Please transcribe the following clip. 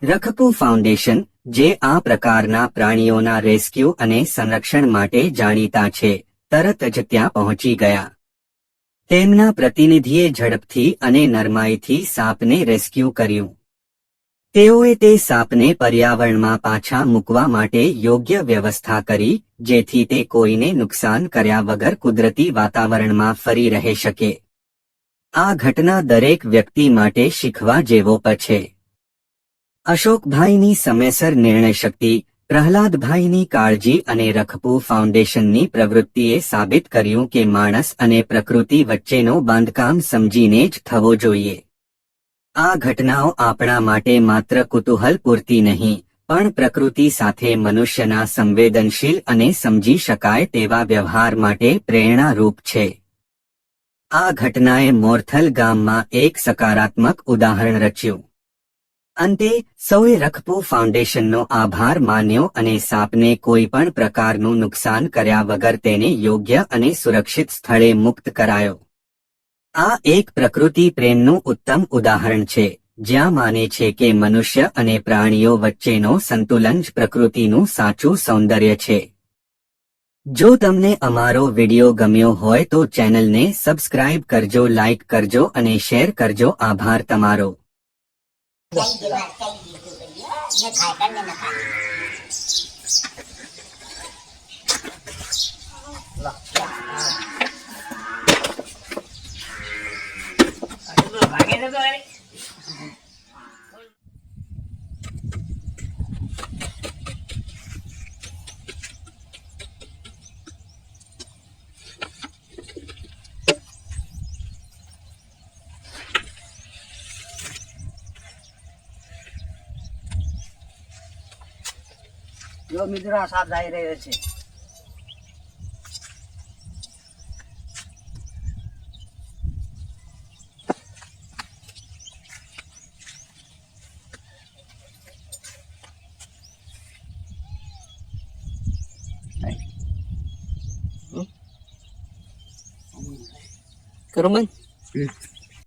રખપુ foundation, જે આ પ્રકારના પ્રાણીઓના રેસ્ક્યુ અને સંરક્ષણ માટે જાણીતા છે, તરત જ ત્યાં પહોંચી ગયા. તેમના પ્રતિનિધિએ ઝડપથી અને નરમાઈથી સાપને રેસ્ક્યુ કર્યું. તેઓએ તે સાપને પર્યાવરણમાં પાછા મૂકવા માટે યોગ્ય વ્યવસ્થા કરી, જેથી તે કોઈને નુકસાન કર્યા વગર કુદરતી વાતાવરણમાં ફરી રહી શકે. આ ઘટના દરેક વ્યક્તિ માટે શીખવા જેવો છે. અશોકભાઈની સમયસર નિર્ણય શક્તિ, પ્રહલાદભાઈની કાળજી અને રખપુ ફાઉન્ડેશનની પ્રવૃત્તિએ સાબિત કર્યું કે માણસ અને પ્રકૃતિ વચ્ચેનો બાંધકામ સમજીને જ થવો જોઈએ. આ ઘટનાઓ આપણા માટે માત્ર કુતૂહલ પૂરતી નહીં, પણ પ્રકૃતિ સાથે મનુષ્યના સંવેદનશીલ અને સમજી શકાય તેવા વ્યવહાર માટે પ્રેરણારૂપ છે. આ ઘટનાએ મોરથલ ગામમાં એક સકારાત્મક ઉદાહરણ રચ્યું. અંતે સૌએ રખપુ ફાઉન્ડેશનનો આભાર માન્યો અને સાપને કોઈ પણ પ્રકારનું નુકસાન કર્યા વગર તેને યોગ્ય અને સુરક્ષિત સ્થળે મુક્ત કરાયો. આ એક પ્રકૃતિ પ્રેમનું ઉત્તમ ઉદાહરણ છે, જ્યાં માને છે કે મનુષ્ય અને પ્રાણીઓ વચ્ચેનો સંતુલન જ પ્રકૃતિનું સાચું સૌંદર્ય છે. જો તમને અમારો વિડિયો ગમ્યો હોય તો ચેનલને સબસ્ક્રાઇબ કરજો, લાઇક કરજો અને શેર કરજો. આભાર તમારો. જો મિત્રો આ સાપ જઈ રહ્યો છે. કરો બંધ.